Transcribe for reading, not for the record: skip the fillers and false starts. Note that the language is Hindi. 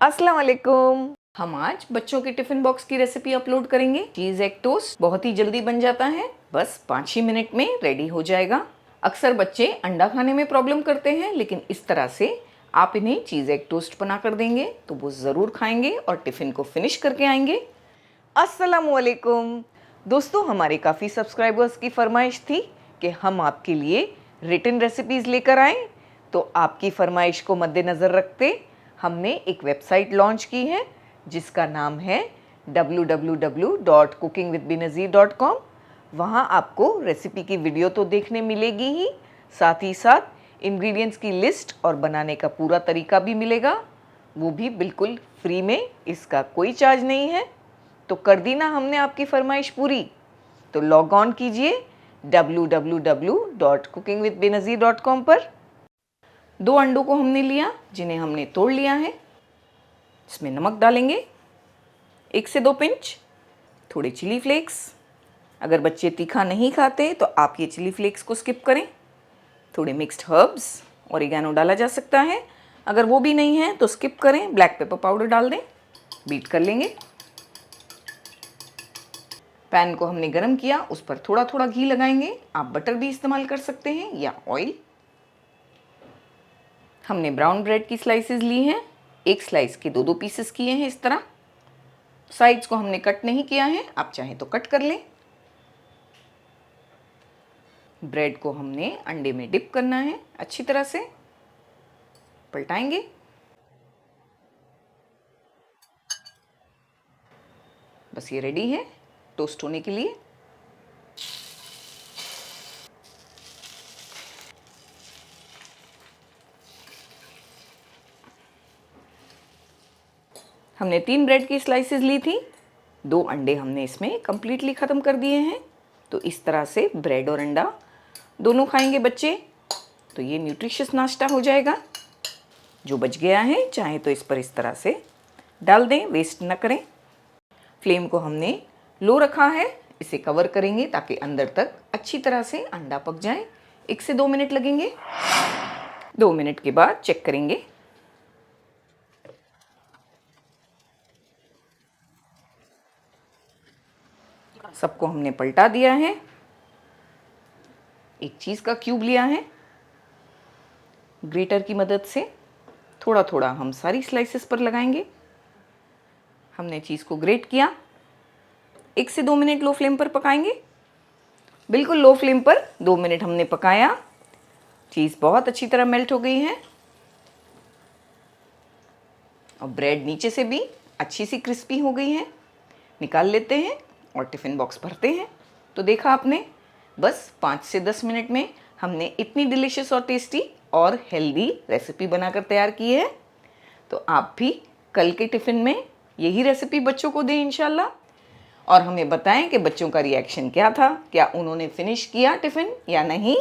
अस्सलाम वालेकुम। हम आज बच्चों के टिफिन बॉक्स की रेसिपी अपलोड करेंगे। चीज एग टोस्ट बहुत ही जल्दी बन जाता है, बस 5 ही मिनट में रेडी हो जाएगा। अक्सर बच्चे अंडा खाने में प्रॉब्लम करते हैं, लेकिन इस तरह से आप इन्हें चीज एग टोस्ट बना कर देंगे तो वो ज़रूर खाएंगे और टिफिन को फिनिश करके आएंगे। अस्सलाम वालेकुम दोस्तों, हमारे काफ़ी सब्सक्राइबर्स की फरमाइश थी कि हम आपके लिए रिटन रेसिपीज़ लेकर आएँ, तो आपकी फरमाइश को मद्देनज़र रखते हमने एक वेबसाइट लॉन्च की है जिसका नाम है www.cookingwithbenazir.com। वहाँ आपको रेसिपी की वीडियो तो देखने मिलेगी ही, साथ ही साथ इंग्रेडिएंट्स की लिस्ट और बनाने का पूरा तरीका भी मिलेगा, वो भी बिल्कुल फ्री में, इसका कोई चार्ज नहीं है। तो कर दी ना हमने आपकी फरमाइश पूरी, तो लॉग ऑन कीजिए www.cookingwithbenazir.com पर। 2 अंडों को हमने लिया जिन्हें हमने तोड़ लिया है। इसमें नमक डालेंगे 1 से 2 पिंच, थोड़े चिली फ्लेक्स। अगर बच्चे तीखा नहीं खाते तो आप ये चिली फ्लेक्स को स्किप करें। थोड़े मिक्स्ड हर्ब्स, ओरिगेनो डाला जा सकता है, अगर वो भी नहीं है तो स्किप करें। ब्लैक पेपर पाउडर डाल दें, बीट कर लेंगे। पैन को हमने गरम किया, उस पर थोड़ा थोड़ा घी लगाएंगे। आप बटर भी इस्तेमाल कर सकते हैं या ऑयल। हमने ब्राउन ब्रेड की स्लाइसेस ली हैं, एक स्लाइस के 2-2 पीसेस किए हैं इस तरह। साइड्स को हमने कट नहीं किया है, आप चाहें तो कट कर लें। ब्रेड को हमने अंडे में डिप करना है, अच्छी तरह से पलटाएंगे। बस ये रेडी है टोस्ट होने के लिए। हमने 3 ब्रेड की स्लाइसेस ली थी, 2 अंडे हमने इसमें कंप्लीटली ख़त्म कर दिए हैं। तो इस तरह से ब्रेड और अंडा दोनों खाएंगे बच्चे, तो ये न्यूट्रिशियस नाश्ता हो जाएगा। जो बच गया है चाहे तो इस पर इस तरह से डाल दें, वेस्ट न करें। फ्लेम को हमने लो रखा है, इसे कवर करेंगे ताकि अंदर तक अच्छी तरह से अंडा पक जाए। 1 से 2 मिनट लगेंगे। 2 मिनट के बाद चेक करेंगे। सबको हमने पलटा दिया है। एक चीज़ का क्यूब लिया है, ग्रेटर की मदद से थोड़ा थोड़ा हम सारी स्लाइसेस पर लगाएंगे। हमने चीज़ को ग्रेट किया। 1 से 2 मिनट लो फ्लेम पर पकाएंगे, बिल्कुल लो फ्लेम पर 2 मिनट हमने पकाया। चीज़ बहुत अच्छी तरह मेल्ट हो गई है और ब्रेड नीचे से भी अच्छी सी क्रिस्पी हो गई है। निकाल लेते हैं और टिफ़िन बॉक्स भरते हैं। तो देखा आपने, बस 5 से 10 मिनट में हमने इतनी डिलीशियस और टेस्टी और हेल्दी रेसिपी बनाकर तैयार की है। तो आप भी कल के टिफ़िन में यही रेसिपी बच्चों को दें इंशाल्लाह, और हमें बताएं कि बच्चों का रिएक्शन क्या था, क्या उन्होंने फिनिश किया टिफ़िन या नहीं।